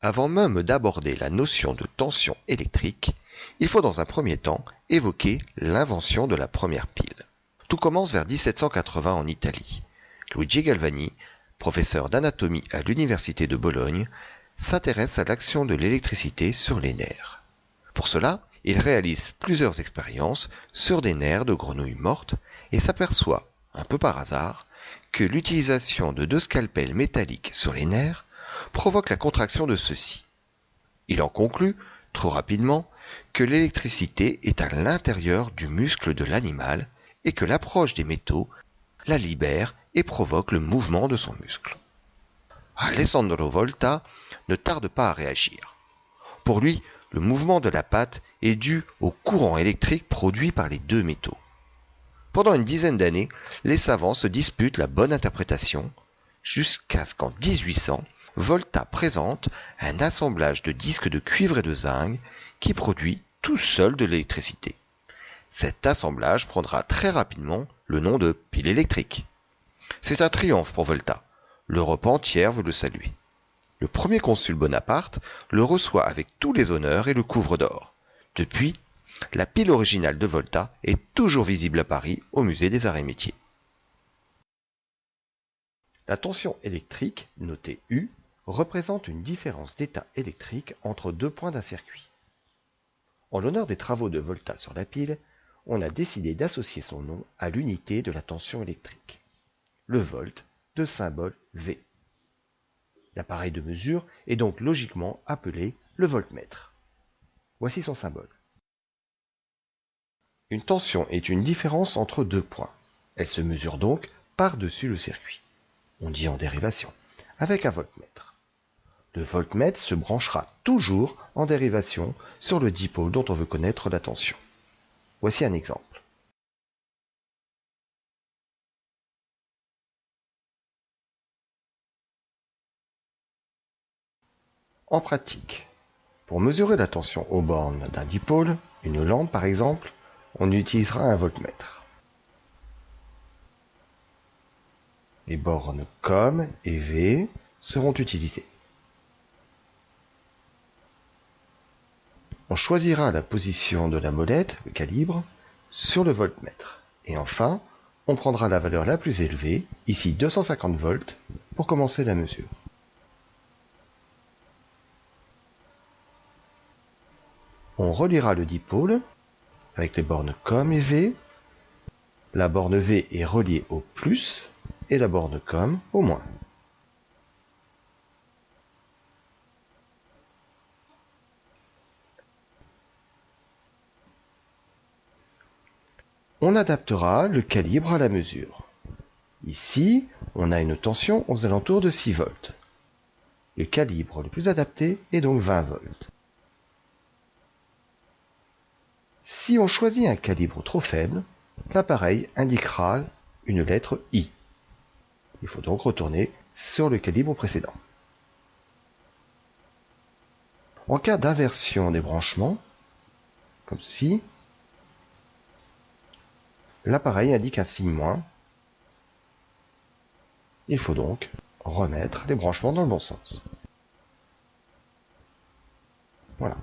Avant même d'aborder la notion de tension électrique, il faut dans un premier temps évoquer l'invention de la première pile. Tout commence vers 1780 en Italie. Luigi Galvani, professeur d'anatomie à l'université de Bologne, s'intéresse à l'action de l'électricité sur les nerfs. Pour cela, il réalise plusieurs expériences sur des nerfs de grenouilles mortes et s'aperçoit, un peu par hasard, que l'utilisation de 2 scalpels métalliques sur les nerfs provoque la contraction de ceux-ci. Il en conclut, trop rapidement, que l'électricité est à l'intérieur du muscle de l'animal et que l'approche des métaux la libère et provoque le mouvement de son muscle. Alessandro Volta ne tarde pas à réagir. Pour lui, le mouvement de la patte est dû au courant électrique produit par les 2 métaux. Pendant une dizaine d'années, les savants se disputent la bonne interprétation, jusqu'à ce qu'en 1800, Volta présente un assemblage de disques de cuivre et de zinc qui produit tout seul de l'électricité. Cet assemblage prendra très rapidement le nom de pile électrique. C'est un triomphe pour Volta. L'Europe entière veut le saluer. Le premier consul Bonaparte le reçoit avec tous les honneurs et le couvre d'or. Depuis, la pile originale de Volta est toujours visible à Paris au musée des Arts et Métiers. La tension électrique, notée U, représente une différence d'état électrique entre 2 points d'un circuit. En l'honneur des travaux de Volta sur la pile, on a décidé d'associer son nom à l'unité de la tension électrique, le volt de symbole V. L'appareil de mesure est donc logiquement appelé le voltmètre. Voici son symbole. Une tension est une différence entre 2 points. Elle se mesure donc par-dessus le circuit. On dit en dérivation, avec un voltmètre. Le voltmètre se branchera toujours en dérivation sur le dipôle dont on veut connaître la tension. Voici un exemple. En pratique, pour mesurer la tension aux bornes d'un dipôle, une lampe par exemple, on utilisera un voltmètre. Les bornes COM et V seront utilisées. On choisira la position de la molette, le calibre, sur le voltmètre. Et enfin, on prendra la valeur la plus élevée, ici 250 volts, pour commencer la mesure. On reliera le dipôle avec les bornes COM et V. La borne V est reliée au plus et la borne COM au moins. On adaptera le calibre à la mesure. Ici, on a une tension aux alentours de 6 volts. Le calibre le plus adapté est donc 20 volts. Si on choisit un calibre trop faible, l'appareil indiquera une lettre I. Il faut donc retourner sur le calibre précédent. En cas d'inversion des branchements, comme ceci, l'appareil indique un signe moins. Il faut donc remettre les branchements dans le bon sens. Voilà.